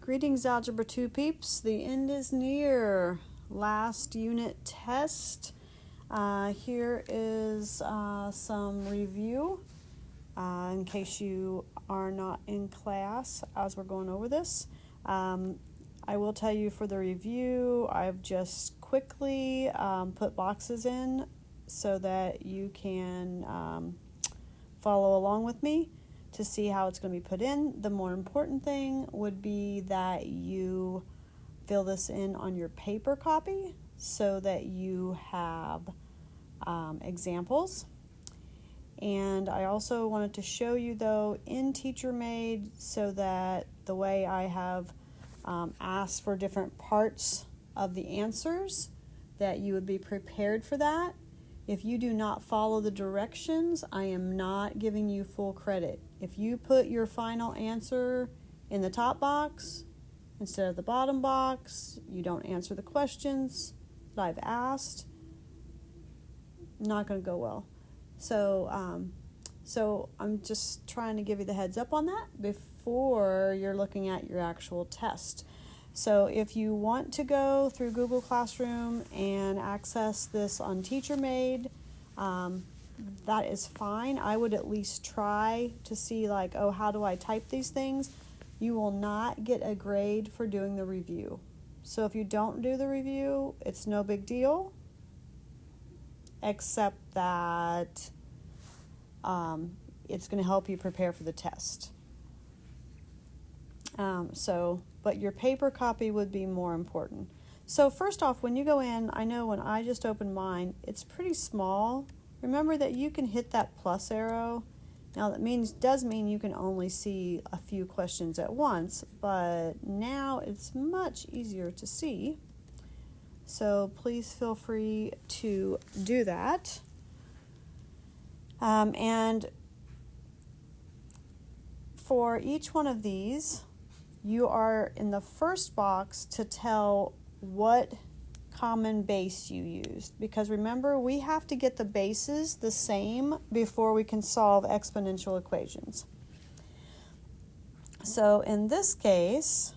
Greetings, Algebra 2 peeps. The end is near. Last unit test. Here is some review in case you are not in class as we're going over this. I will tell you for the review, I've just quickly put boxes in so that you can follow along with me to see how it's going to be put in. The more important thing would be that you fill this in on your paper copy so that you have examples. And I also wanted to show you, though, in TeacherMade, so that the way I have asked for different parts of the answers, that you would be prepared for that. If you do not follow the directions, I am not giving you full credit. If you put your final answer in the top box instead of the bottom box, you don't answer the questions that I've asked, not going to go well. So I'm just trying to give you the heads up on that before you're looking at your actual test. So if you want to go through Google Classroom and access this on TeacherMade, that is fine. I would at least try to see, like, oh, how do I type these things? You will not get a grade for doing the review. So if you don't do the review, it's no big deal, except that it's going to help you prepare for the test. But your paper copy would be more important. So first off, when you go in, I know when I just opened mine, it's pretty small. Remember that you can hit that plus arrow. Now that does mean you can only see a few questions at once, but now it's much easier to see. So please feel free to do that. And for each one of these, you are in the first box to tell what common base you used. Because remember, we have to get the bases the same before we can solve exponential equations. So in this case,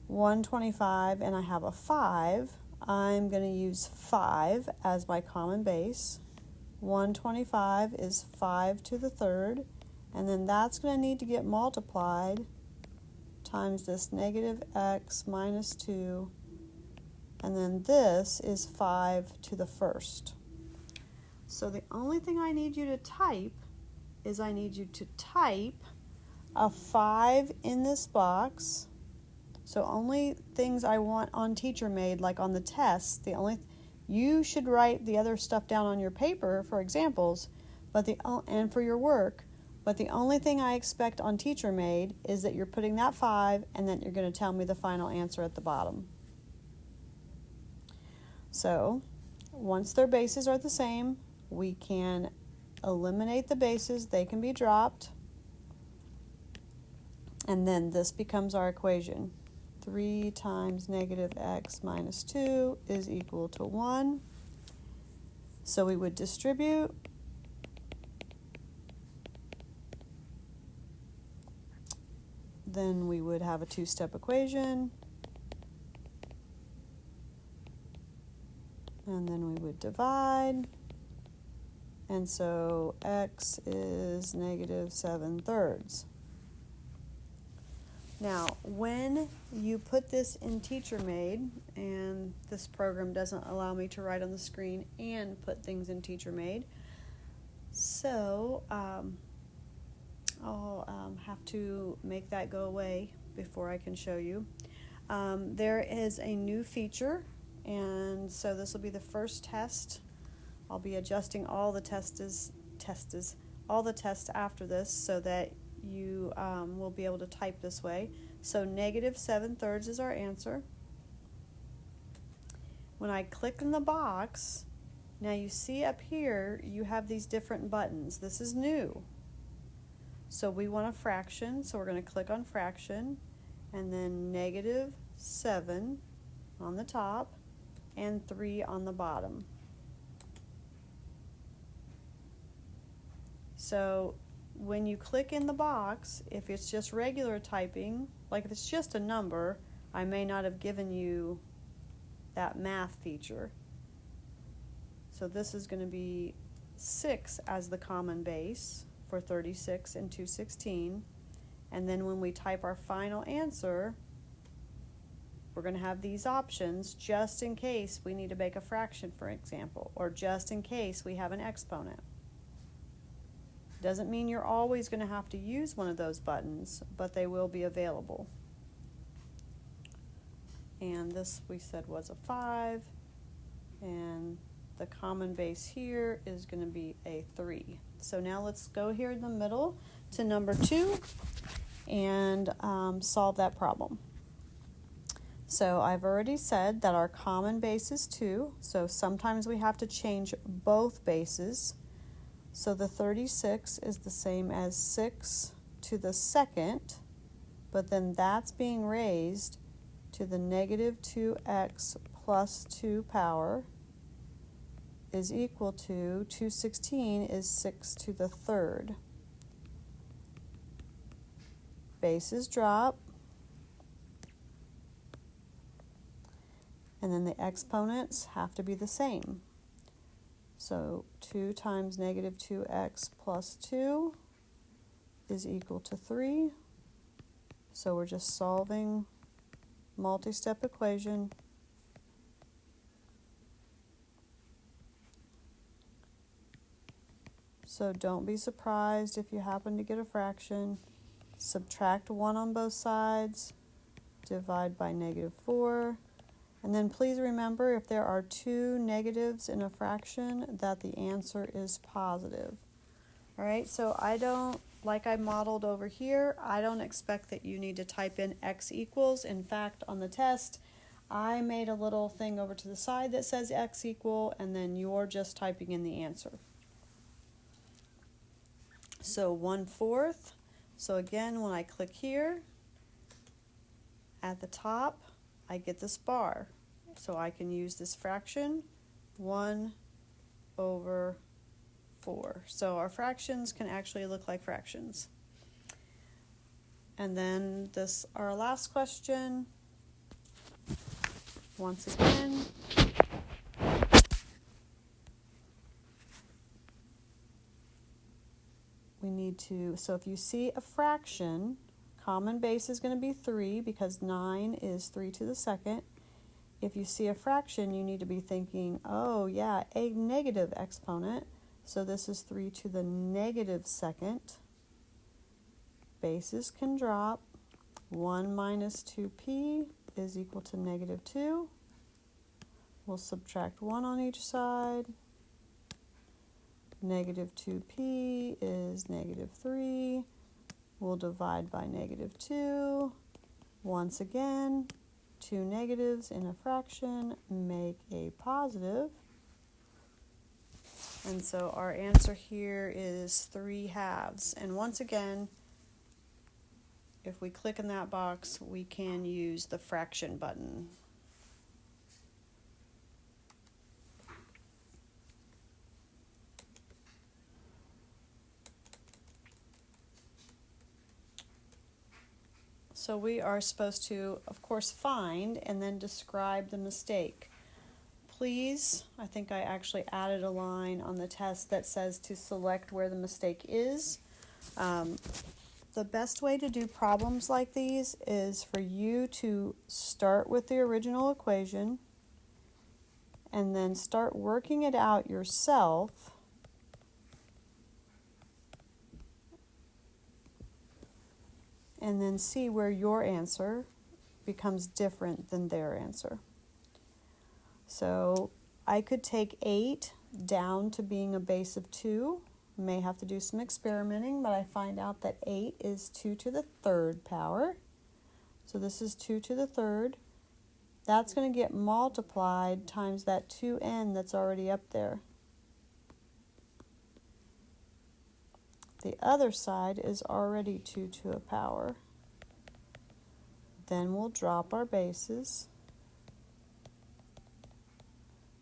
125 and I have a 5, I'm going to use 5 as my common base. 125 is 5 to the third, and then that's going to need to get multiplied times this negative x minus 2, and then this is 5 to the first. So the only thing I need you to type is I need you to type a 5 in this box. So only things I want on TeacherMade, like on the test, you should write the other stuff down on your paper for examples, and for your work. But the only thing I expect on TeacherMade is that you're putting that 5 and then you're going to tell me the final answer at the bottom. So once their bases are the same, we can eliminate the bases. They can be dropped. And then this becomes our equation. 3 times negative x minus 2 is equal to 1. So we would distribute. Then we would have a two-step equation. And then we would divide. And so x is negative 7/3. Now, when you put this in TeacherMade, and this program doesn't allow me to write on the screen and put things in TeacherMade, so I'll have to make that go away before I can show you. There is a new feature, and so this will be the first test. I'll be adjusting all the tests after this so that you will be able to type this way. So negative 7/3 is our answer. When I click in the box, now you see up here you have these different buttons. This is new. So we want a fraction, so we're going to click on fraction, and then negative 7 on the top and 3 on the bottom. So when you click in the box, if it's just regular typing, like if it's just a number, I may not have given you that math feature. So this is going to be 6 as the common base for 36 and 216. And then when we type our final answer, we're going to have these options just in case we need to make a fraction, for example, or just in case we have an exponent. Doesn't mean you're always going to have to use one of those buttons, but they will be available. And this we said was a 5, and the common base here is going to be a 3. So now let's go here in the middle to number 2 and solve that problem. So I've already said that our common base is 2, so sometimes we have to change both bases. So the 36 is the same as 6 to the second, but then that's being raised to the negative 2x plus 2 power is equal to 216 is 6 to the third. Bases drop, and then the exponents have to be the same. So 2 times negative 2x plus 2 is equal to 3. So we're just solving multi-step equation. So don't be surprised if you happen to get a fraction. Subtract 1 on both sides, divide by negative 4. And then please remember, if there are 2 negatives in a fraction, that the answer is positive. All right, so like I modeled over here, I don't expect that you need to type in x equals. In fact, on the test, I made a little thing over to the side that says x equal, and then you're just typing in the answer. So 1/4. So again, when I click here, at the top, I get this bar. So I can use this fraction, 1/4. So our fractions can actually look like fractions. And then our last question, once again, we need to, so if you see a fraction, common base is going to be 3 because 9 is 3 to the second. If you see a fraction, you need to be thinking, oh yeah, a negative exponent. So this is 3 to the negative second. Bases can drop. 1 minus 2p is equal to negative 2. We'll subtract 1 on each side. Negative 2p is negative 3. We'll divide by negative 2. Once again, 2 negatives in a fraction make a positive. And so our answer here is 3/2. And once again, if we click in that box, we can use the fraction button. So we are supposed to, of course, find and then describe the mistake. Please, I think I actually added a line on the test that says to select where the mistake is. The best way to do problems like these is for you to start with the original equation and then start working it out yourself. And then see where your answer becomes different than their answer. So I could take 8 down to being a base of 2. May have to do some experimenting, but I find out that 8 is 2 to the third power. So this is 2 to the third. That's going to get multiplied times that 2n that's already up there. The other side is already 2 to a power. Then we'll drop our bases.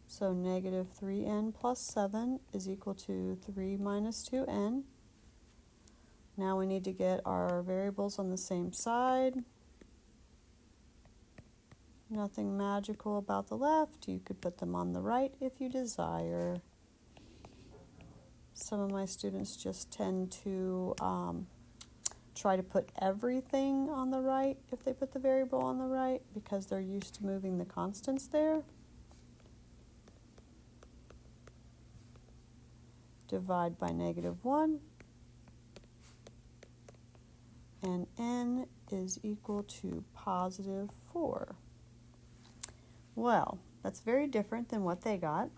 So negative 3n plus 7 is equal to 3 minus 2n. Now we need to get our variables on the same side. Nothing magical about the left. You could put them on the right if you desire. Some of my students just tend to try to put everything on the right if they put the variable on the right because they're used to moving the constants there. Divide by -1. And n is equal to +4. Well, that's very different than what they got.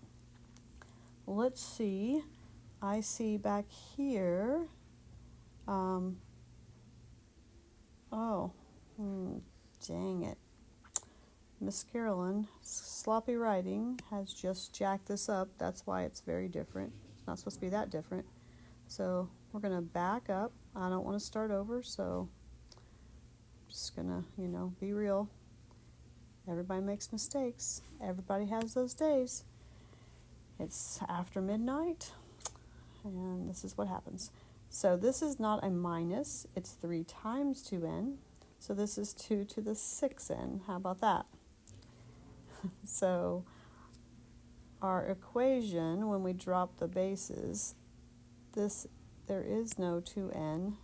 Let's see. I see back here, dang it. Miss Carolyn, sloppy writing, has just jacked this up. That's why it's very different. It's not supposed to be that different. So we're going to back up. I don't want to start over, so I'm just going to, be real. Everybody makes mistakes. Everybody has those days. It's after midnight, and this is what happens. So this is not a minus. It's 3 times 2n. So this is 2 to the 6n. How about that? So our equation, when we drop the bases, there is no 2n.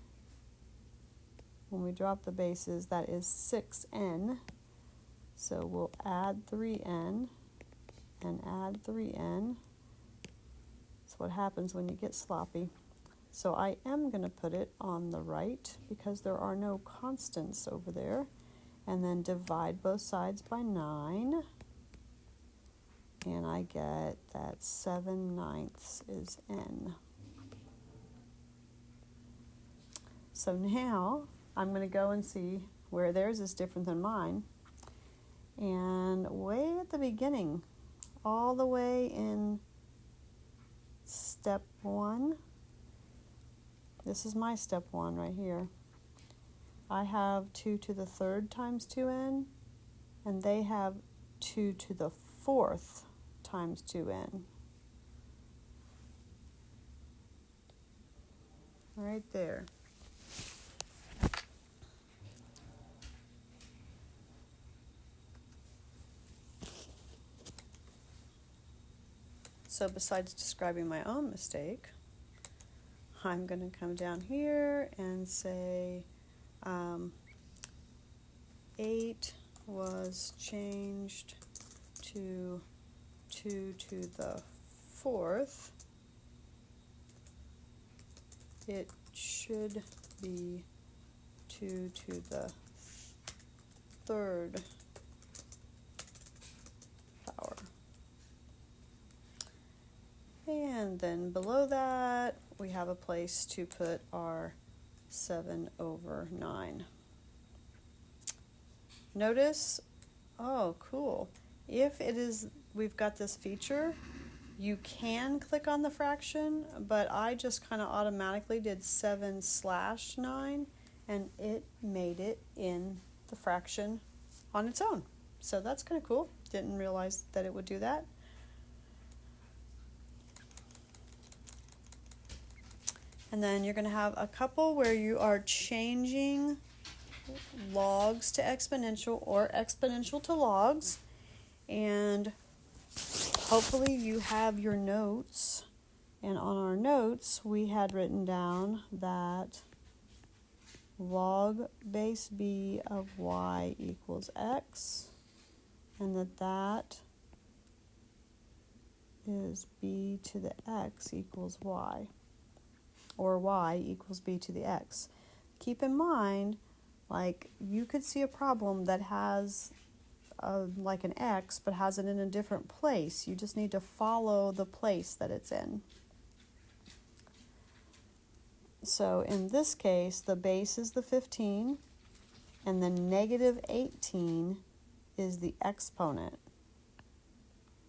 When we drop the bases, that is 6n. So we'll add 3n and add 3n. That's what happens when you get sloppy. So I am going to put it on the right because there are no constants over there. And then divide both sides by 9. And I get that 7/9 is n. So now I'm going to go and see where theirs is different than mine. And way at the beginning, all the way in step 1, this is my step 1 right here. I have 2 to the 3rd times 2n, and they have 2 to the 4th times 2n. Right there. So besides describing my own mistake, I'm going to come down here and say 8 was changed to 2 to the 4th. It should be 2 to the 3rd power. And then below that, we have a place to put our 7/9. Notice, oh, cool. If it is, we've got this feature, you can click on the fraction, but I just kind of automatically did 7/9, and it made it in the fraction on its own. So that's kind of cool. Didn't realize that it would do that. And then you're going to have a couple where you are changing logs to exponential or exponential to logs. And hopefully you have your notes. And on our notes, we had written down that log base b of y equals x. And that is b to the x equals y. Or y equals b to the x. Keep in mind, like, you could see a problem that has like an x, but has it in a different place. You just need to follow the place that it's in. So in this case, the base is the 15, and the -18 is the exponent.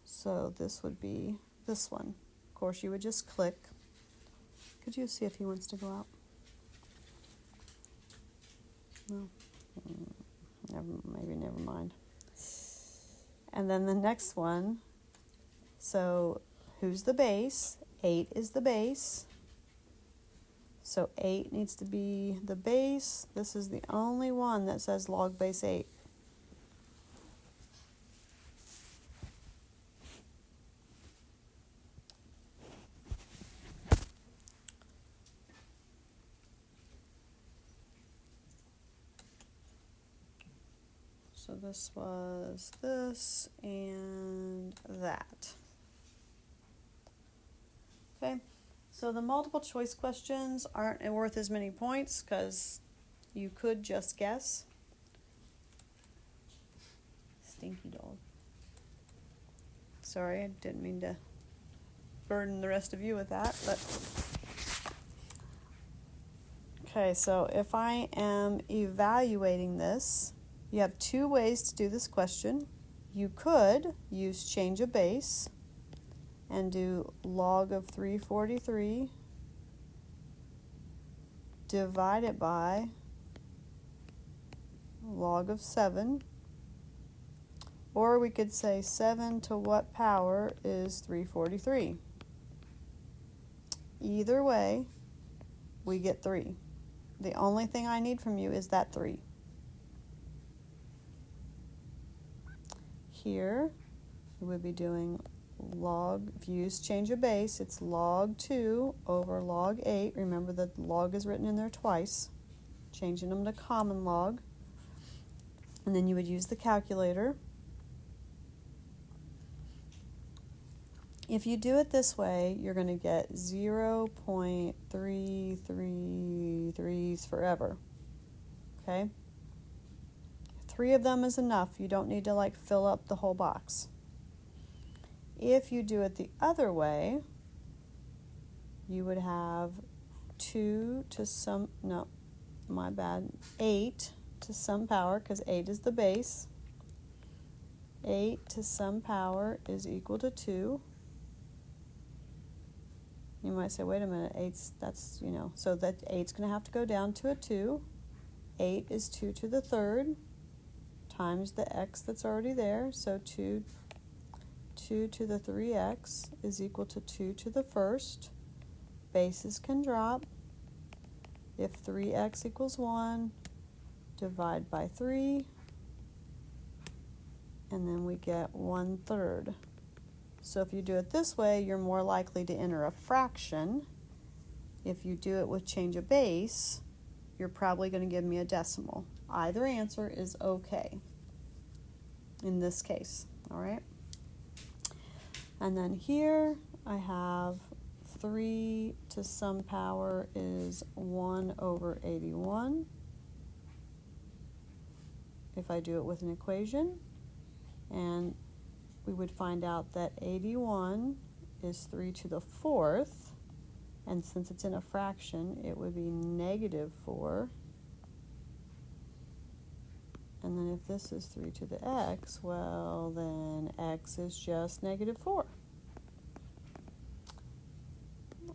So this would be this one. Of course, you would just click. Could you see if he wants to go out? No. Never mind. And then the next one. So who's the base? 8 is the base. So 8 needs to be the base. This is the only one that says log base 8. So this was this and that. Okay, so the multiple choice questions aren't worth as many points because you could just guess. Stinky dog. Sorry, I didn't mean to burden the rest of you with that, but okay, so if I am evaluating this, you have two ways to do this question. You could use change of base and do log of 343 divided by log of 7. Or we could say 7 to what power is 343. Either way, we get 3. The only thing I need from you is that 3. Here, we would be doing log, if you use change of base, it's log 2 over log 8. Remember that log is written in there twice, changing them to common log. And then you would use the calculator. If you do it this way, you're going to get 0.333s forever. Okay? 3 of them is enough. You don't need to like fill up the whole box. If you do it the other way, you would have 2 to some, no, my bad, 8 to some power, because 8 is the base. 8 to some power is equal to 2. You might say, wait a minute, 8's, that's, you know, so that 8's going to have to go down to a 2. 8 is 2 to the third times the x that's already there. So 2 to the 3x is equal to 2 to the first. Bases can drop. If 3x equals 1, divide by 3, and then we get 1/3. So if you do it this way, you're more likely to enter a fraction. If you do it with change of base, you're probably going to give me a decimal. Either answer is okay in this case, all right? And then here I have 3 to some power is 1 over 81. If I do it with an equation, and we would find out that 81 is 3 to the 4th, and since it's in a fraction, it would be -4. And then if this is 3 to the x, well, then x is just -4.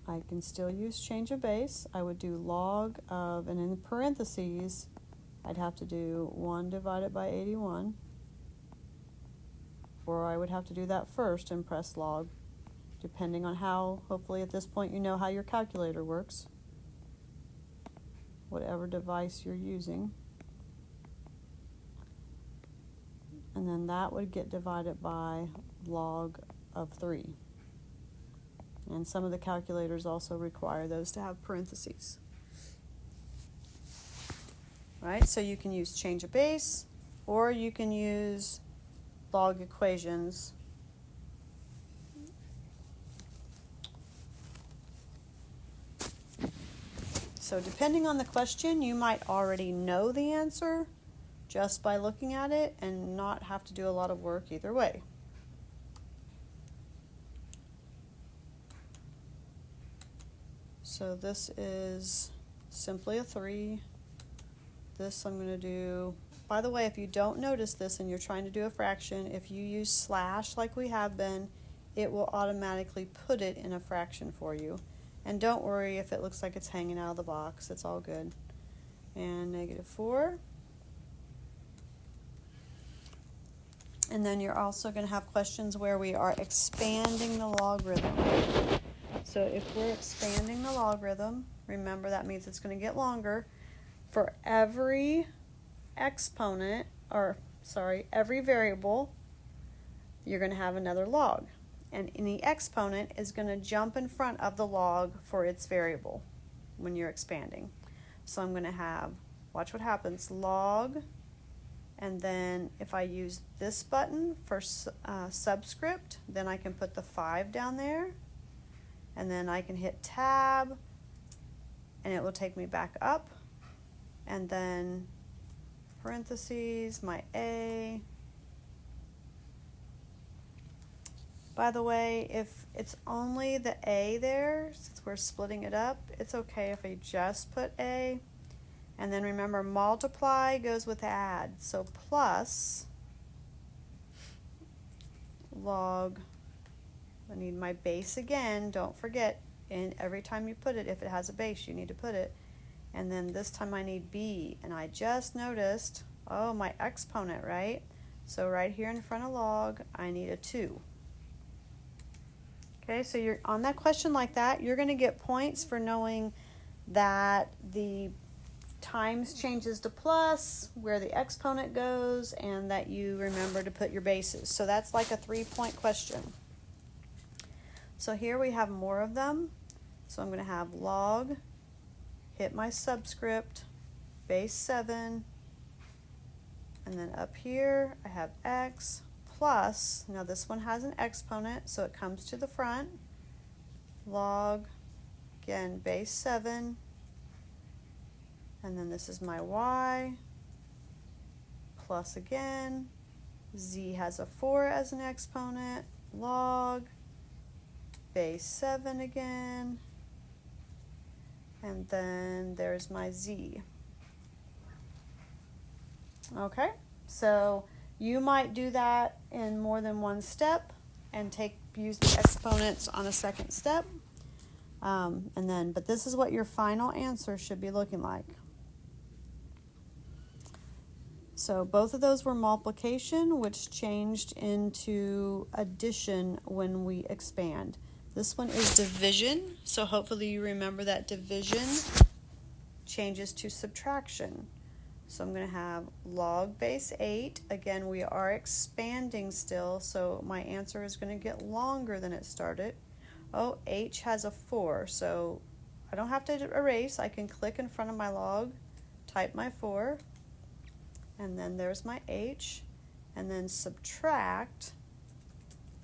I can still use change of base. I would do log of, and in parentheses, I'd have to do 1 divided by 81. Or I would have to do that first and press log, depending on how, hopefully at this point you know how your calculator works, whatever device you're using. And then that would get divided by log of 3. And some of the calculators also require those to have parentheses. All right, so you can use change of base, or you can use log equations. So depending on the question, you might already know the answer just by looking at it and not have to do a lot of work either way. So this is simply a 3. This I'm going to do, by the way, if you don't notice this and you're trying to do a fraction, if you use slash like we have been, it will automatically put it in a fraction for you. And don't worry if it looks like it's hanging out of the box, it's all good. And -4. And then you're also going to have questions where we are expanding the logarithm. So if we're expanding the logarithm, remember that means it's going to get longer. For every exponent, or sorry, every variable, you're going to have another log. And any exponent is going to jump in front of the log for its variable when you're expanding. So I'm going to have, watch what happens, log, and then if I use this button for subscript, then I can put the 5 down there, and then I can hit tab, and it will take me back up, and then parentheses, my A. By the way, if it's only the A there, since we're splitting it up, it's okay if I just put A. And then remember, multiply goes with add. So plus log, I need my base again, don't forget, and every time you put it, if it has a base, you need to put it. And then this time I need B, and I just noticed, oh, my exponent, right? So right here in front of log, I need a 2. Okay, so you're on that question like that, you're going to get points for knowing that the times changes to plus, where the exponent goes, and that you remember to put your bases. So that's like a 3-point question. So here we have more of them. So I'm going to have log, hit my subscript, base 7, and then up here I have x plus, now this one has an exponent, so it comes to the front, log, again, base 7, and then this is my y, plus again, z has a 4 as an exponent, log, base 7 again, and then there's my z. Okay, so you might do that in more than one step and use the exponents on a second step. But this is what your final answer should be looking like. So both of those were multiplication, which changed into addition when we expand. This one is division, so hopefully you remember that division changes to subtraction. So I'm going to have log base 8. Again, we are expanding still, so my answer is going to get longer than it started. Oh, h has a 4, so I don't have to erase. I can click in front of my log, type my 4, and then there's my h, and then subtract,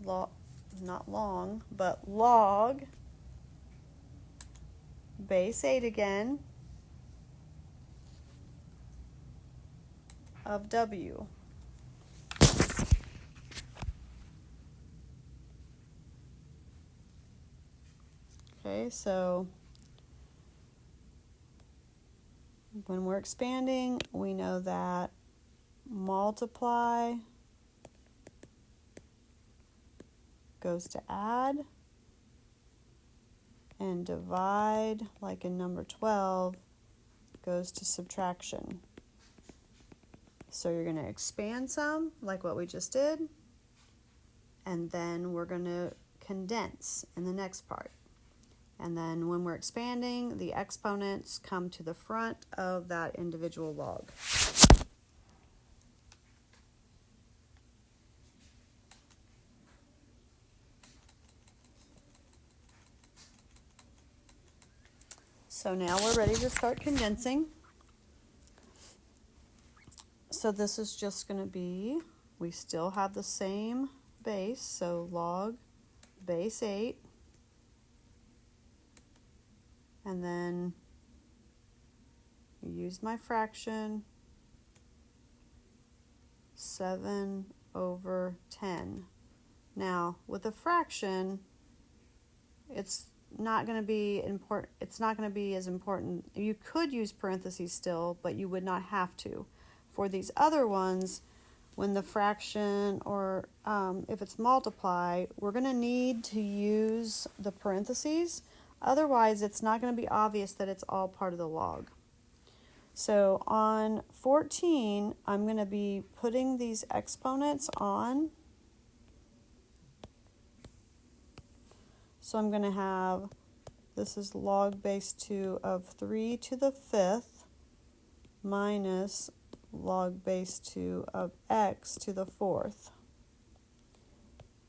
not long, but log base 8 again of w. Okay, so when we're expanding, we know that multiply goes to add, and divide, like in number 12, goes to subtraction. So you're going to expand some, like what we just did, and then we're going to condense in the next part. And then when we're expanding, the exponents come to the front of that individual log. So now we're ready to start condensing. So this is just going to be, we still have the same base, so log base 8, and then use my fraction, 7 over 10. Now, with a fraction, it's not going to be important. It's not going to be as important. You could use parentheses still, but you would not have to. For these other ones, when the fraction or if it's multiply, we're going to need to use the parentheses. Otherwise, it's not going to be obvious that it's all part of the log. So on 14, I'm going to be putting these exponents on. So I'm going to have, this is log base 2 of 3 to the 5th minus log base 2 of x to the 4th,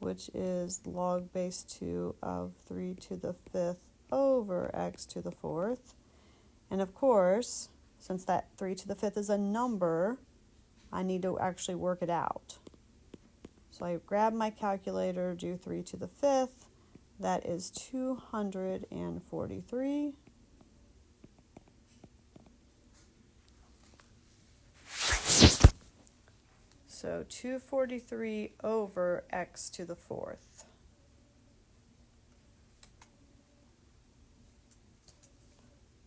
which is log base 2 of 3 to the 5th over x to the 4th. And of course, since that 3 to the 5th is a number, I need to actually work it out. So I grab my calculator, do 3 to the 5th. That is 243. So 243 over x to the 4th.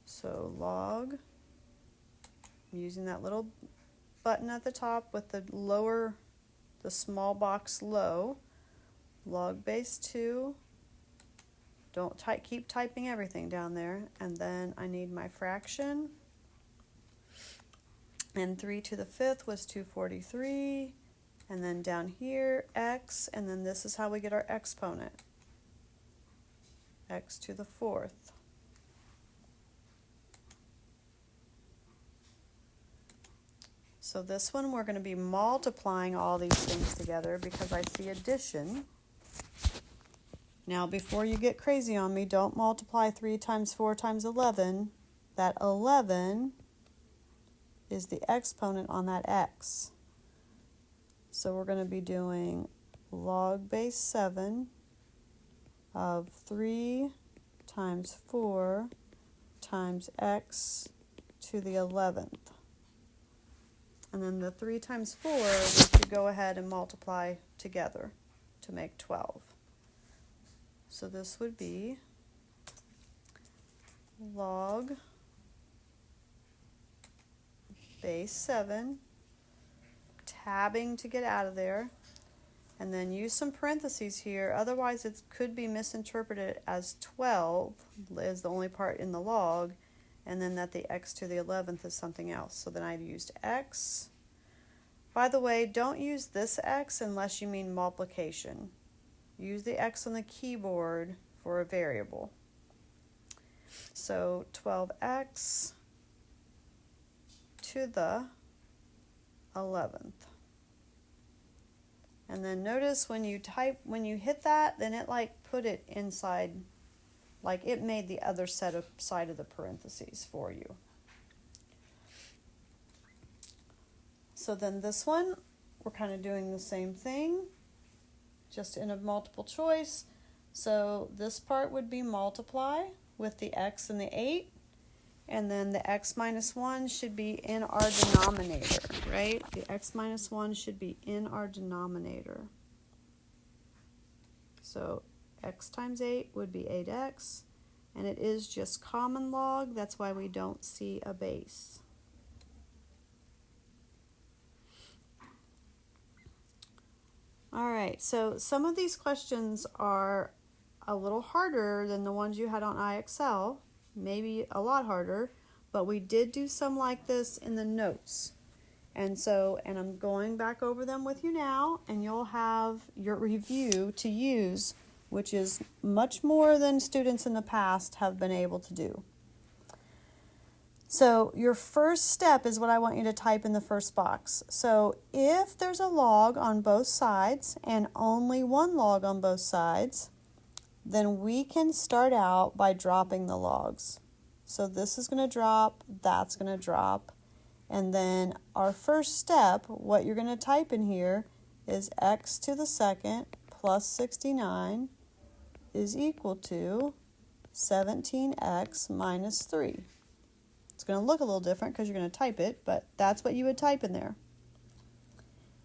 So log, I'm using that little button at the top with the small box low, log base 2, don't keep typing everything down there, and then I need my fraction, and 3 to the 5th was 243, and then down here x, and then this is how we get our exponent, x to the 4th. So this one we're going to be multiplying all these things together because I see addition. Now before you get crazy on me, don't multiply 3 times 4 times 11. That 11 is the exponent on that x. So we're going to be doing log base 7 of 3 times 4 times x to the 11th. And then the 3 times 4, we should go ahead and multiply together to make 12. So this would be log base 7, tabbing to get out of there, and then use some parentheses here, otherwise it could be misinterpreted as 12 is the only part in the log, and then that the x to the 11th is something else. So then I've used x. By the way, don't use this x unless you mean multiplication. Use the x on the keyboard for a variable. So 12x to the 11th. And then notice when you hit that, then it put it inside, it made the other side of the parentheses for you. So then this one, we're kind of doing the same thing, just in a multiple choice. So this part would be multiply with the x and the 8, and then the x minus 1 should be in our denominator, right? The x minus 1 should be in our denominator. So x times 8 would be 8x, and it is just common log, that's why we don't see a base. All right, so some of these questions are a little harder than the ones you had on IXL, maybe a lot harder, but we did do some like this in the notes. And I'm going back over them with you now, and you'll have your review to use, which is much more than students in the past have been able to do. So your first step is what I want you to type in the first box. So if there's a log on both sides and only one log on both sides, then we can start out by dropping the logs. So this is going to drop, that's going to drop, and then our first step, what you're going to type in here is x to the 2nd plus 69 is equal to 17x minus 3. It's going to look a little different because you're going to type it, but that's what you would type in there.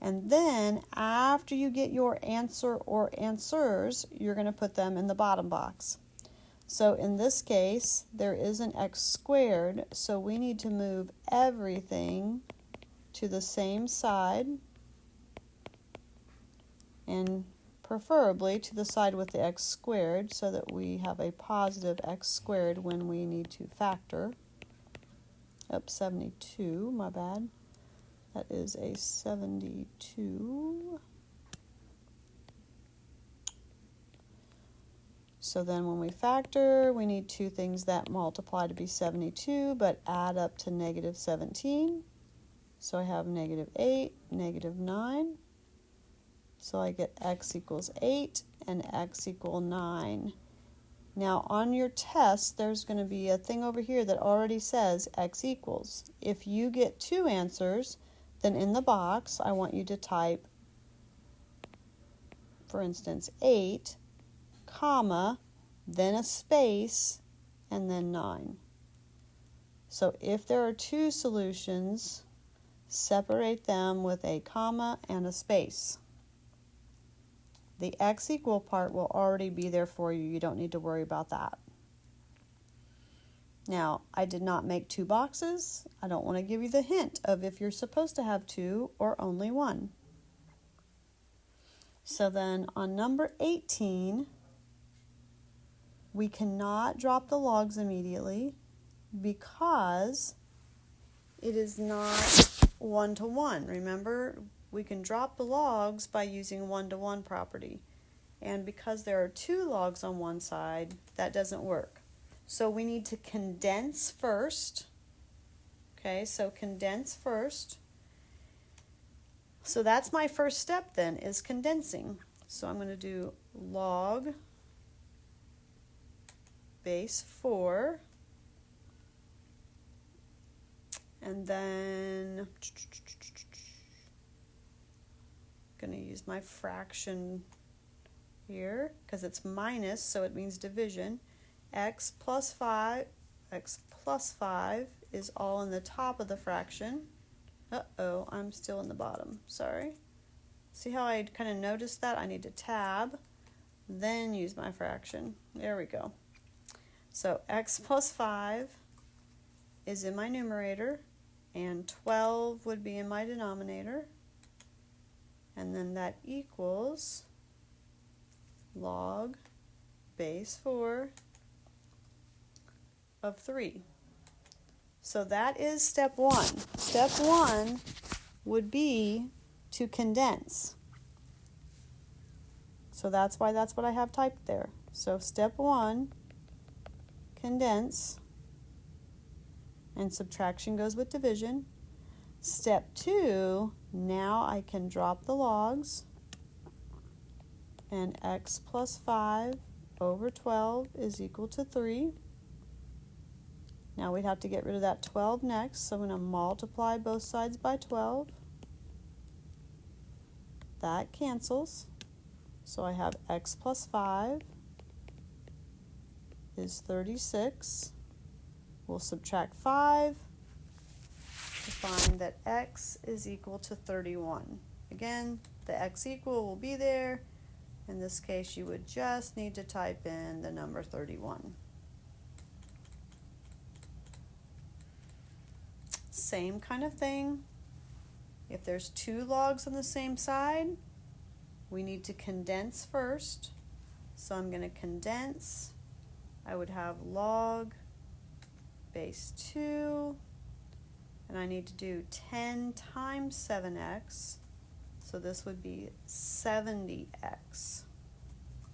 And then after you get your answer or answers, you're going to put them in the bottom box. So in this case, there is an x squared, so we need to move everything to the same side, and preferably to the side with the x squared so that we have a positive x squared when we need to factor. 72, my bad. That is a 72. So then when we factor, we need two things that multiply to be 72, but add up to negative 17. So I have negative 8, negative 9. So I get x equals 8 and x equal 9. Now on your test, there's going to be a thing over here that already says x equals. If you get two answers, then in the box, I want you to type, for instance, 8, comma, then a space, and then 9. So if there are two solutions, separate them with a comma and a space. The x equal part will already be there for you. You don't need to worry about that. Now, I did not make two boxes. I don't want to give you the hint of if you're supposed to have two or only one. So then on number 18, we cannot drop the logs immediately because it is not one-to-one. Remember, we can drop the logs by using one-to-one property. And because there are two logs on one side, that doesn't work. So we need to condense first. Okay, so condense first. So that's my first step then, is condensing. So I'm going to do log base 4. And then I'm going to use my fraction here because it's minus, so it means division. X plus 5 is all in the top of the fraction. Uh-oh, I'm still in the bottom, sorry. See how I kind of noticed that? I need to tab, then use my fraction. There we go. So x plus 5 is in my numerator, and 12 would be in my denominator. And then that equals log base 4 of 3. So that is step 1. Step 1 would be to condense. So that's why that's what I have typed there. So step 1, condense, and subtraction goes with division. Step 2, now I can drop the logs, and x plus 5 over 12 is equal to 3. Now we'd have to get rid of that 12 next, so I'm going to multiply both sides by 12. That cancels. So I have x plus 5 is 36. We'll subtract 5 to find that x is equal to 31. Again, the x equal will be there. In this case, you would just need to type in the number 31. Same kind of thing. If there's two logs on the same side, we need to condense first. So I'm going to condense. I would have log base 2, and I need to do 10 times 7x, so this would be 70x.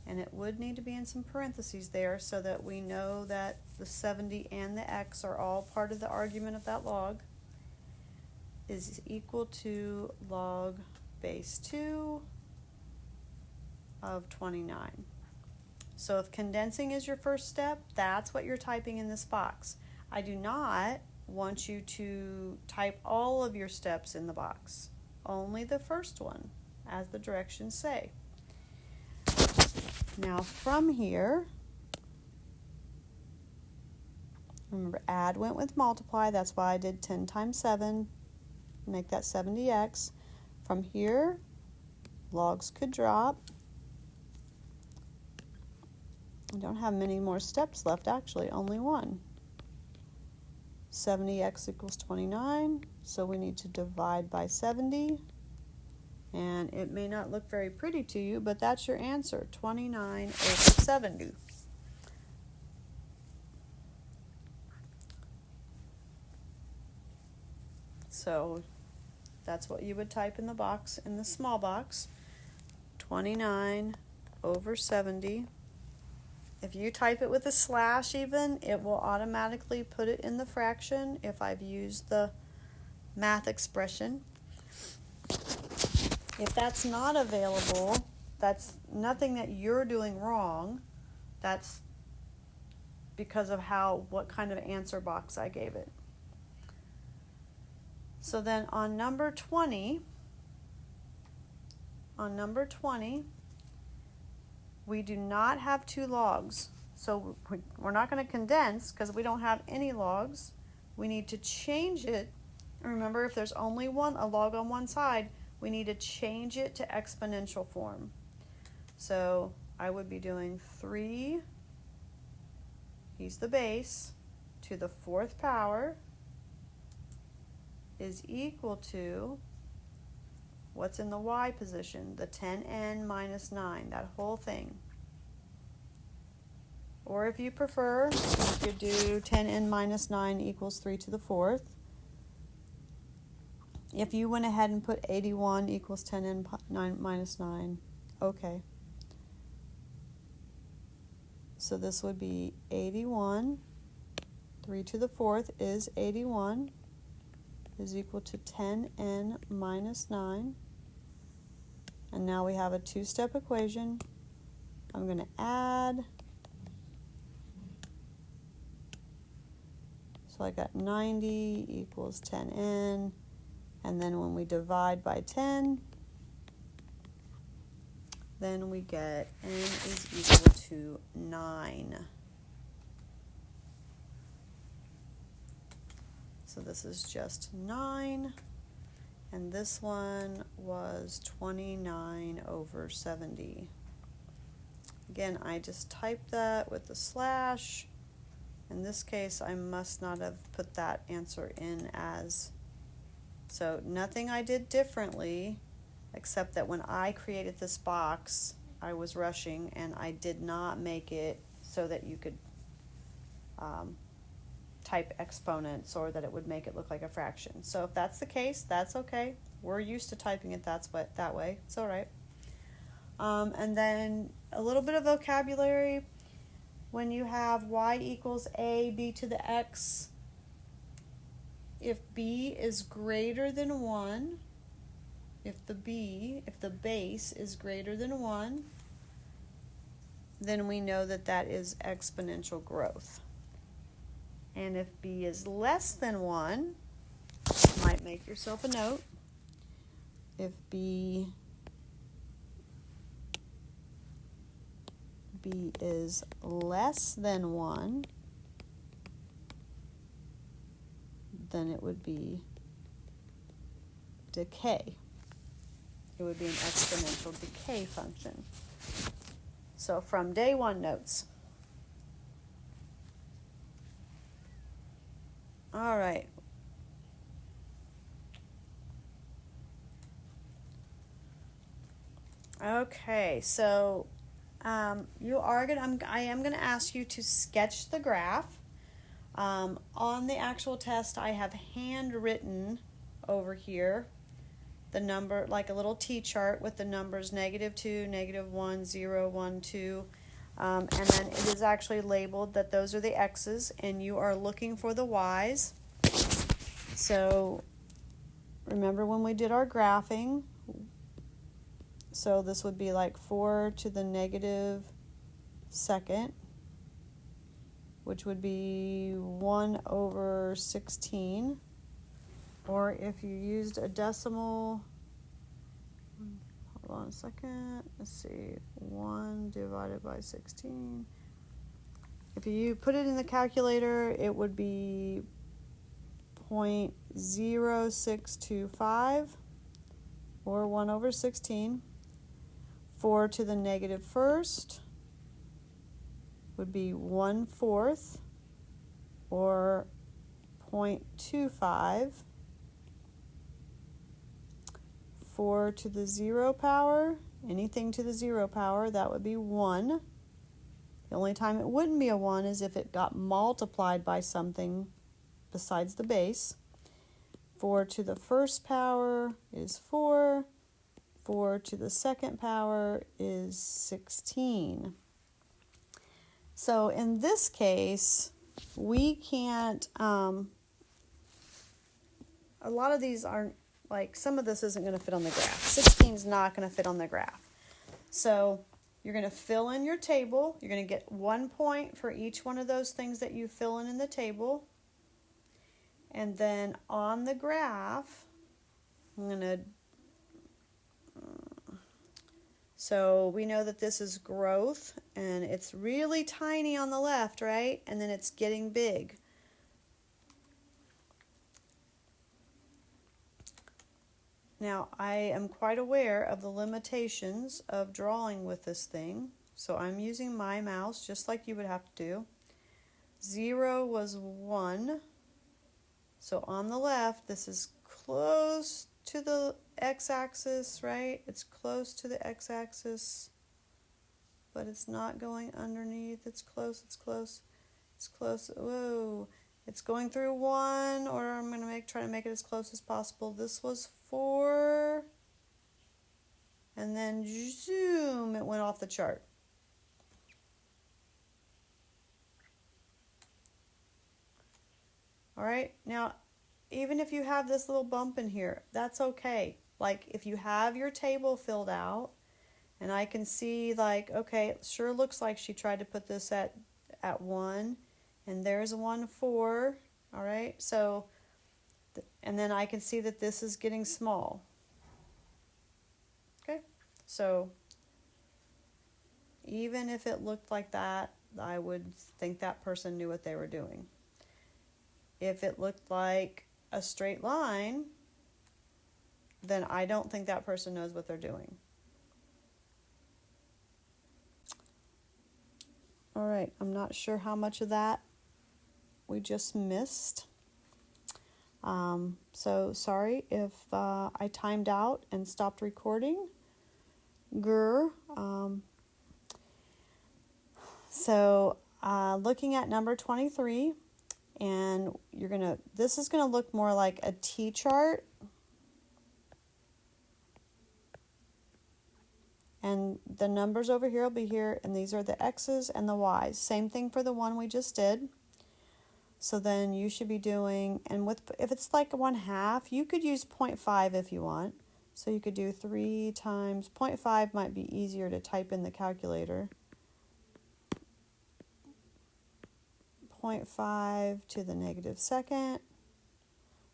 And it would need to be in some parentheses there so that we know that the 70 and the x are all part of the argument of that log, is equal to log base 2 of 29. So if condensing is your first step, that's what you're typing in this box. I do not want you to type all of your steps in the box, only the first one, as the directions say. Now from here, remember add went with multiply, that's why I did 10 times 7, make that 70x. From here, logs could drop. I don't have many more steps left, actually, only one. 70x equals 29, so we need to divide by 70. And it may not look very pretty to you, but that's your answer, 29 over 70. So that's what you would type in the box, in the small box, 29 over 70. If you type it with a slash even, it will automatically put it in the fraction if I've used the math expression. If that's not available, that's nothing that you're doing wrong. That's because of what kind of answer box I gave it. So then on number 20, we do not have two logs. So we're not going to condense because we don't have any logs. We need to change it. Remember, if there's only a log on one side, we need to change it to exponential form. So I would be doing 3, he's the base, to the 4th power is equal to, what's in the y position? The 10n minus 9, that whole thing. Or if you prefer, you could do 10n minus 9 equals 3 to the 4th. If you went ahead and put 81 equals 10n minus 9, okay. So this would be 81, 3 to the 4th is 81, is equal to 10n minus 9. And now we have a two-step equation. I'm going to add. So I got 90 equals 10n. And then when we divide by 10, then we get n is equal to 9. So this is just 9. And this one was 29 over 70. Again, I just typed that with the slash. In this case, I must not have put that answer in as. So nothing I did differently, except that when I created this box, I was rushing and I did not make it so that you could type exponents or that it would make it look like a fraction. So if that's the case, that's okay. We're used to typing it that way. It's all right. And then a little bit of vocabulary. When you have y equals a, b to the x, if b is greater than 1, if the base is greater than 1, then we know that that is exponential growth. And if b is less than 1, you might make yourself a note. If b is less than 1, then it would be decay. It would be an exponential decay function. So from day 1 notes. All right. Okay, so I am going to ask you to sketch the graph. On the actual test, I have handwritten over here the number, like a little T-chart with the numbers -2, -1, 0, 1, 2. And then it is actually labeled that those are the x's, and you are looking for the y's. So remember when we did our graphing, so this would be like 4 to the -2nd, which would be 1 over 16. Or if you used a decimal, hold on a second, let's see, 1 divided by 16. If you put it in the calculator, it would be 0.0625, or 1 over 16. 4 to the -1st would be 1/4, or 0.25. 4 to the 0 power, anything to the 0 power, that would be 1. The only time it wouldn't be a 1 is if it got multiplied by something besides the base. 4 to the 1st power is 4. 4 to the 2nd power is 16. So in this case, we can't, a lot of these aren't, like some of this isn't going to fit on the graph. 16 is not going to fit on the graph. So you're going to fill in your table. You're going to get 1 point for each one of those things that you fill in the table. And then on the graph, I'm going to, so we know that this is growth, and it's really tiny on the left, right? And then it's getting big. Now, I am quite aware of the limitations of drawing with this thing, so I'm using my mouse just like you would have to do. 0 was 1, so on the left, this is close to the x-axis, right? It's close to the x-axis, but it's not going underneath. It's close, it's close, it's close. Whoa, it's going through 1, or I'm going to try to make it as close as possible. This was 4, and then zoom, it went off the chart. All right, now even if you have this little bump in here, that's okay. Like if you have your table filled out, and I can see like, okay, it sure looks like she tried to put this at 1, and there's a 1, 4, all right? So, and then I can see that this is getting small. Okay, so even if it looked like that, I would think that person knew what they were doing. If it looked like a straight line, then I don't think that person knows what they're doing. All right, I'm not sure how much of that we just missed. So sorry if I timed out and stopped recording. So looking at number 23, and this is gonna look more like a T-chart. And the numbers over here will be here, and these are the X's and the Y's. Same thing for the one we just did. So then you should be doing, and if it's like 1/2, you could use 0.5 if you want. So you could do 3 times 0.5 might be easier to type in the calculator. 0.5 to the -2nd.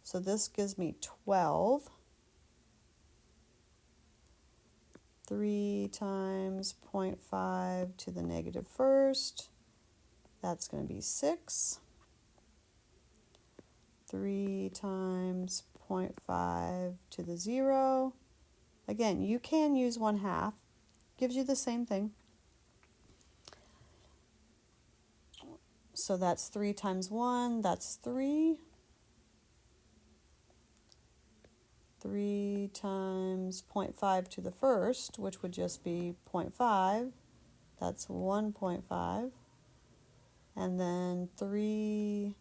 So this gives me 12. 3 times 0.5 to the -1st. That's going to be 6. 3 times 0.5 to the 0. Again, you can use 1/2. Gives you the same thing. So that's 3 times 1, that's 3. 3 times 0.5 to the 1st, which would just be 0.5. That's 1.5. And then 3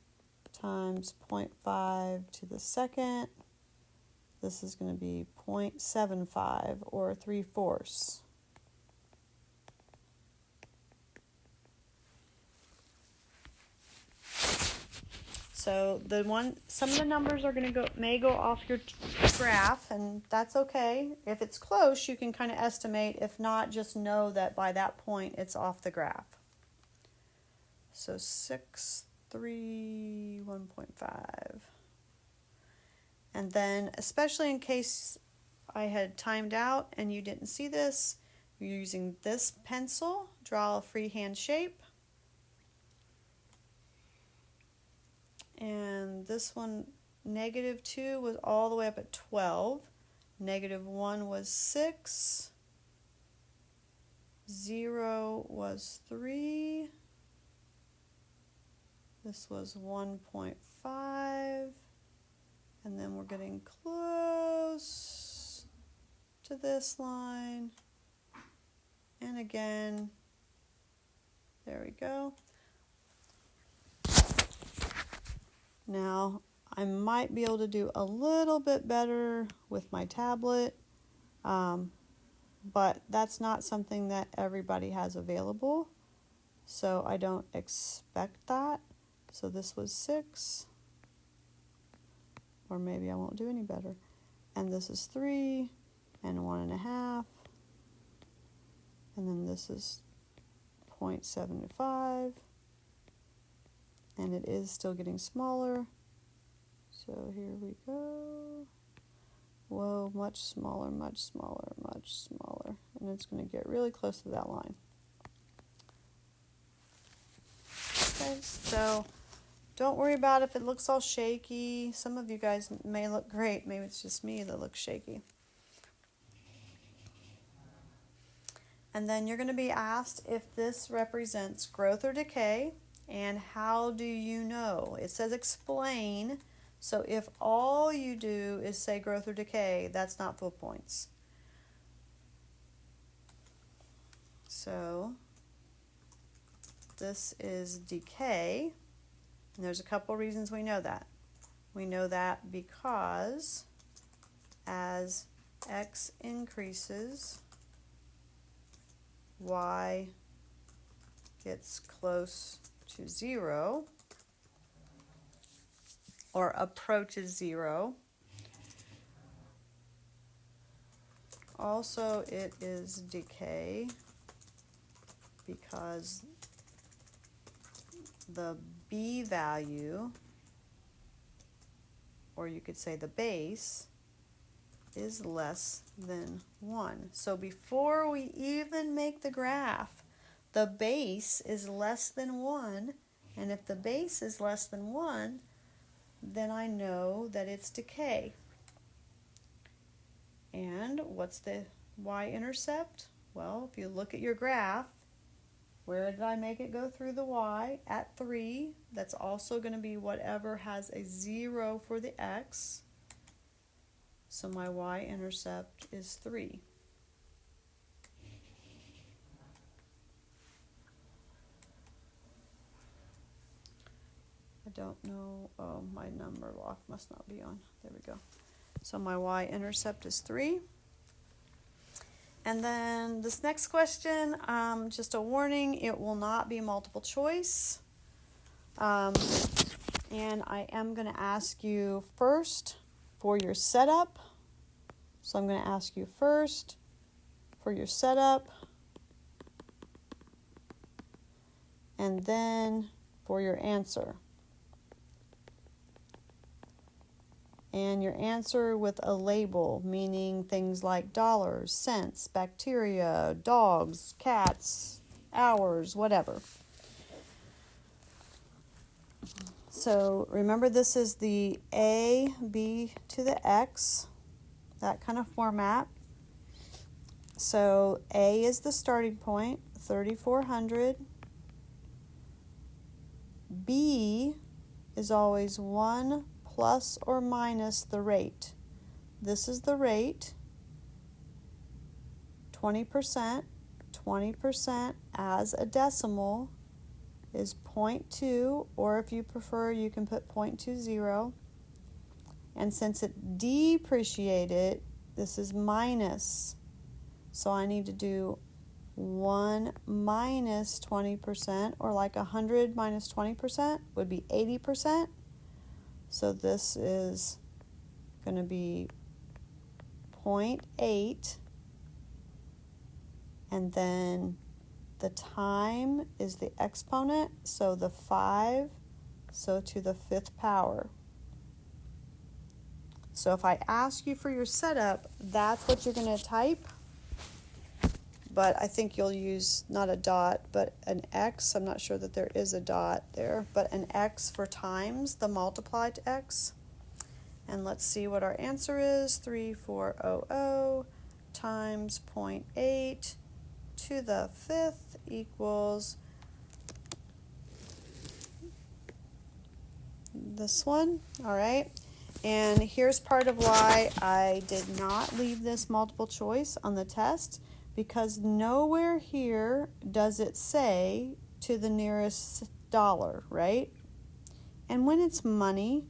times 0.5 to the 2nd. This is going to be 0.75, or 3/4. So some of the numbers are going to may go off your graph, and that's okay. If it's close, you can kind of estimate. If not, just know that by that point, it's off the graph. So 6, 3, 1.5. And then, especially in case I had timed out and you didn't see this, you're using this pencil, draw a freehand shape. And this one, -2 was all the way up at 12. -1 was 6. 0 was 3. This was 1.5. And then we're getting close to this line. And again, there we go. Now, I might be able to do a little bit better with my tablet, but that's not something that everybody has available. so I don't expect that. So this was 6, or maybe I won't do any better. And this is 3 and 1.5, and then this is 0.75, and it is still getting smaller. So here we go. Whoa, much smaller, much smaller, much smaller. And it's going to get really close to that line. Okay, so don't worry about if it looks all shaky. Some of you guys may look great. Maybe it's just me that looks shaky. And then you're going to be asked if this represents growth or decay, and how do you know? It says explain. So if all you do is say growth or decay, that's not full points. So this is decay, and there's a couple reasons we know that. We know that because as x increases, y gets close to 0, or approaches 0. Also, it is decay because the b value, or you could say the base, is less than 1. So before we even make the graph, the base is less than 1, and if the base is less than 1, then I know that it's decay. And what's the y-intercept? Well, if you look at your graph, where did I make it go through the y? At 3. That's also going to be whatever has a 0 for the x. So my y-intercept is 3. I don't know, oh, my number lock must not be on. There we go. So my y-intercept is 3. And then this next question, just a warning, it will not be multiple choice. And I am going to ask you first for your setup. So I'm going to ask you first for your setup, and then for your answer. And your answer with a label, meaning things like dollars, cents, bacteria, dogs, cats, hours, whatever. So remember, this is the a, b to the x, that kind of format. So a is the starting point, 3,400. B is always 1 plus or minus the rate. This is the rate, 20%. 20% as a decimal is 0.2, or if you prefer, you can put 0.20. And since it depreciated, this is minus. So I need to do 1 minus 20%, or like 100 minus 20% would be 80%. So this is going to be 0.8, and then the time is the exponent, so the 5, so to the 5th power. So if I ask you for your setup, that's what you're going to type. But I think you'll use not a dot, but an X. I'm not sure that there is a dot there, but an X for times the multiplied to X. And let's see what our answer is. 3,400 times 0.8 to the 5th equals this one. All right. And here's part of why I did not leave this multiple choice on the test, because nowhere here does it say to the nearest dollar, right? And when it's money,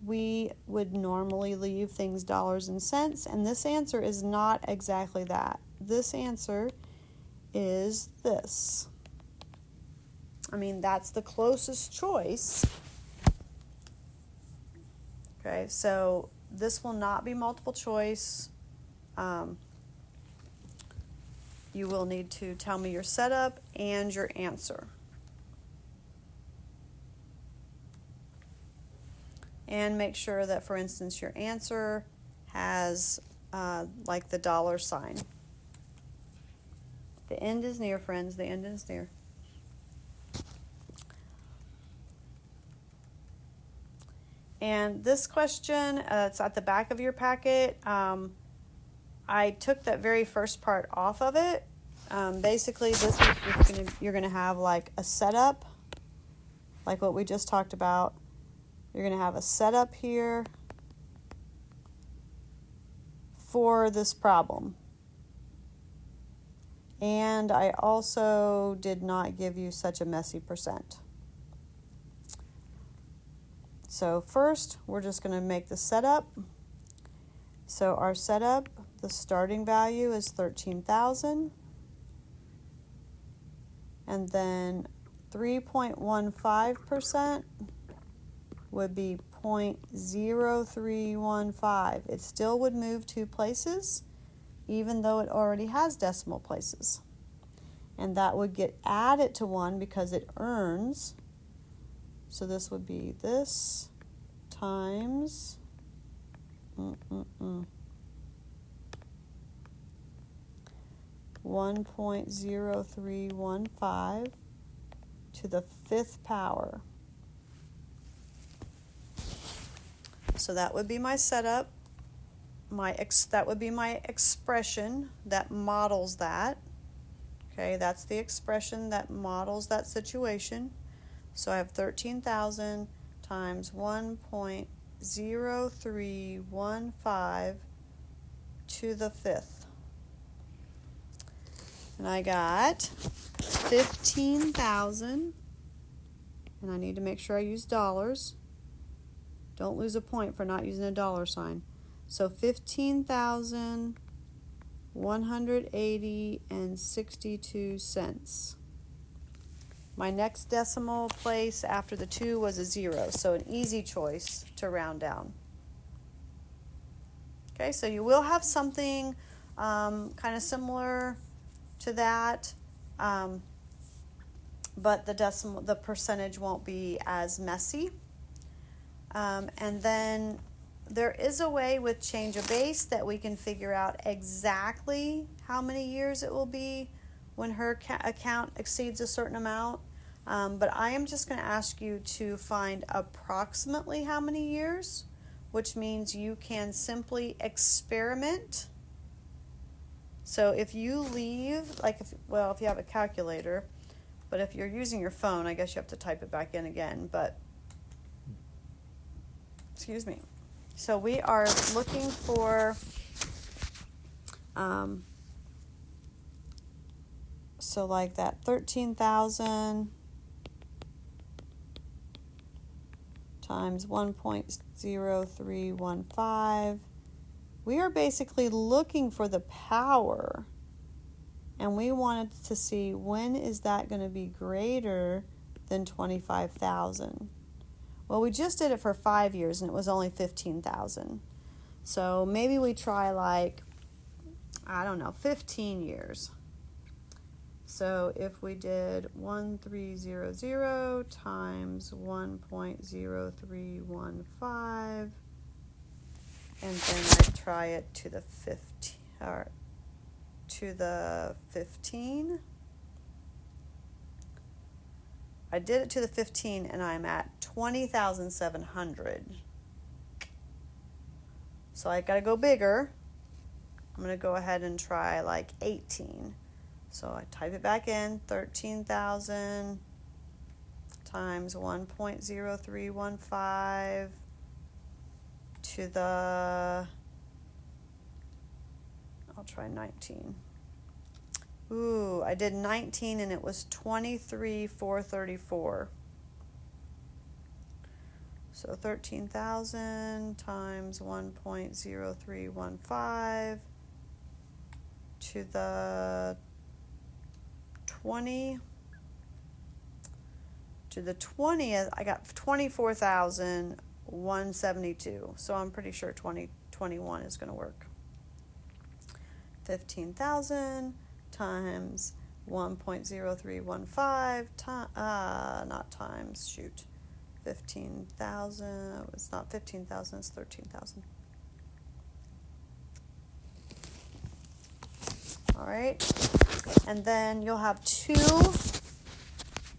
we would normally leave things dollars and cents, and this answer is not exactly that. This answer is this. I mean, that's the closest choice. Okay, so this will not be multiple choice. You will need to tell me your setup and your answer. And make sure that, for instance, your answer has like the dollar sign. The end is near, friends. The end is near. And this question, it's at the back of your packet. I took that very first part off of it. Basically, this is you're gonna have like a setup, like what we just talked about. You're gonna have a setup here for this problem. And I also did not give you such a messy percent. So first, we're just going to make the setup. So our setup, the starting value is 13,000. And then 3.15% would be 0.0315. It still would move 2 places, even though it already has decimal places. And that would get added to 1 because it earns. So this would be this times 1.0315 to the 5th power. So that would be my setup. That would be my expression that models that. Okay, that's the expression that models that situation. So I have 13,000 times 1.0315 to the 5th. And I got 15,000. And I need to make sure I use dollars. Don't lose a point for not using a dollar sign. So 15,180.62 cents. My next decimal place after the 2 was a 0, so an easy choice to round down. Okay, so you will have something kind of similar to that, but the percentage won't be as messy. And then there is a way with change of base that we can figure out exactly how many years it will be when her account exceeds a certain amount. But I am just going to ask you to find approximately how many years, which means you can simply experiment. So if you leave, if you have a calculator, but if you're using your phone, I guess you have to type it back in again, but excuse me. So we are looking for so like that 13,000 times 1.0315. We are basically looking for the power, and we wanted to see when is that going to be greater than 25,000. Well, we just did it for 5 years, and it was only 15,000. So maybe we try 15 years. So if we did 1300 times 1.0315, and then I try it to the 15. I did it to the 15, and I'm at 20,700. So I got to go bigger. I'm going to go ahead and try 18. So I type it back in, 13,000 times 1.0315 to the, I'll try 19. Ooh, I did 19 and it was 23,434. So 13,000 times 1.0315 to the 20. to the 20th, I got 24,172. So I'm pretty sure 2021 is going to work. 15,000 times 1.0315 not times, shoot. 15,000, it's not 15,000, it's 13,000. All right. And then you'll have 2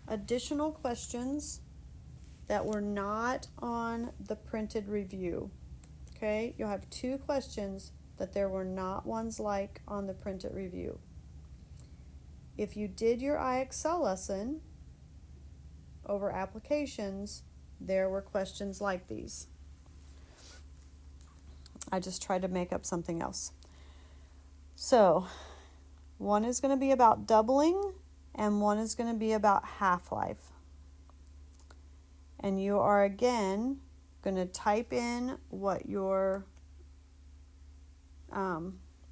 additional questions that were not on the printed review. Okay? You'll have 2 questions that there were not ones like on the printed review. If you did your iExcel lesson over applications, there were questions like these. I just tried to make up something else. So, one is going to be about doubling, and one is going to be about half-life. And you are, again, going to type in what your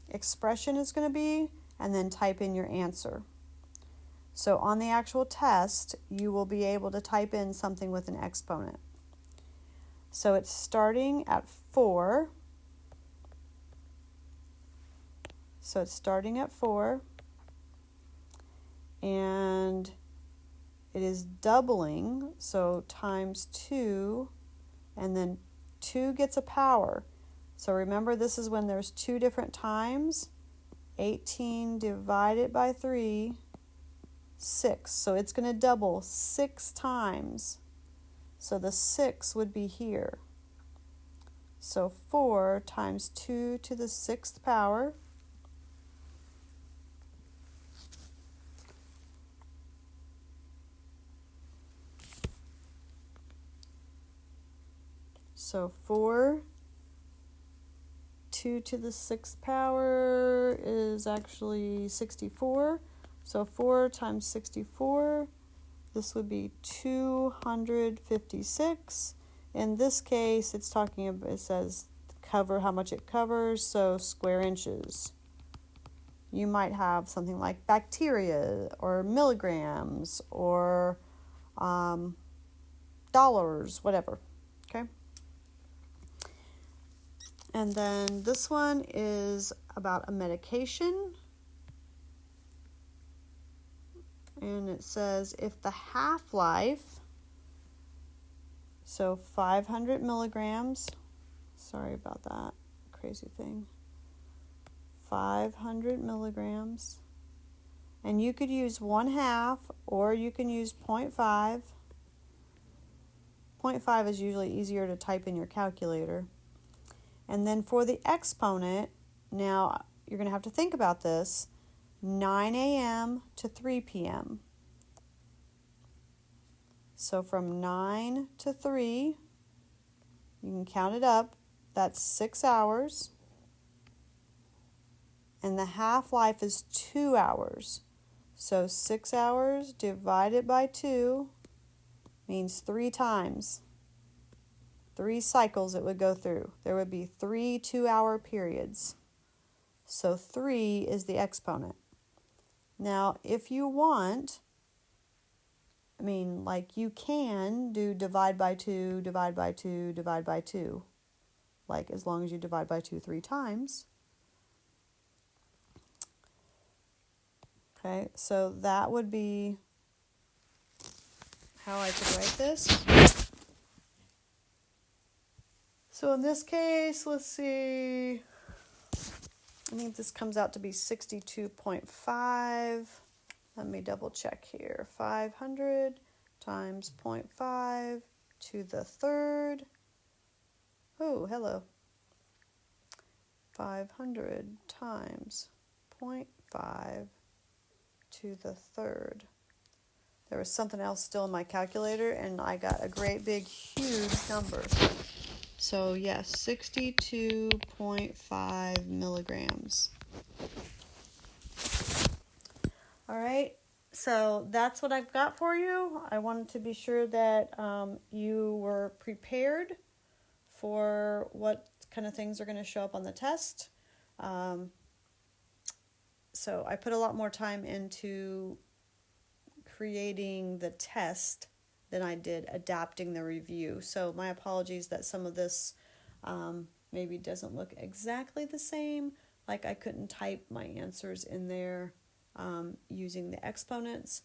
expression is going to be, and then type in your answer. So on the actual test, you will be able to type in something with an exponent. So it's starting at 4. So it's starting at 4. And it is doubling, so times 2, and then 2 gets a power. So remember, this is when there's 2 different times. 18 divided by 3, 6. So it's going to double 6 times. So the 6 would be here. So 4 times 2 to the 6th power. So 4, 2 to the 6th power is actually 64. So 4 times 64, this would be 256. In this case, it's talking about, it says cover, how much it covers, so square inches. You might have something like bacteria or milligrams or dollars, whatever. Okay. And then this one is about a medication. And it says if the half-life, so 500 milligrams, sorry about that crazy thing, 500 milligrams, and you could use 1/2 or you can use 0.5. 0.5 is usually easier to type in your calculator. And then for the exponent, now you're going to have to think about this, 9 a.m. to 3 p.m. So from 9 to 3, you can count it up, that's 6 hours. And the half-life is 2 hours. So 6 hours divided by 2 means 3 times. 3 cycles it would go through. There would be 3 2-hour periods. So 3 is the exponent. Now, if you want, you can do divide by 2, divide by 2, divide by 2. Like, as long as you divide by 2 3 times. Okay, so that would be how I could write this. So in this case, let's see, I think this comes out to be 62.5. Let me double check here. 500 times 0.5 to the 3rd. Oh, hello. 500 times 0.5 to the 3rd. There was something else still in my calculator, and I got a great big huge number. So yes, 62.5 milligrams. All right, so that's what I've got for you. I wanted to be sure that you were prepared for what kind of things are going to show up on the test. So I put a lot more time into creating the test than I did adapting the review. So my apologies that some of this maybe doesn't look exactly the same. Like I couldn't type my answers in there using the exponents.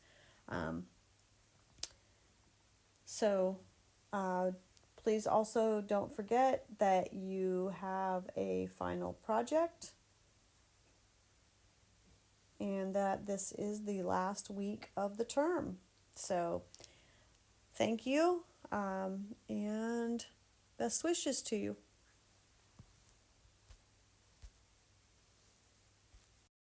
Please also don't forget that you have a final project and that this is the last week of the term. So thank you and best wishes to you.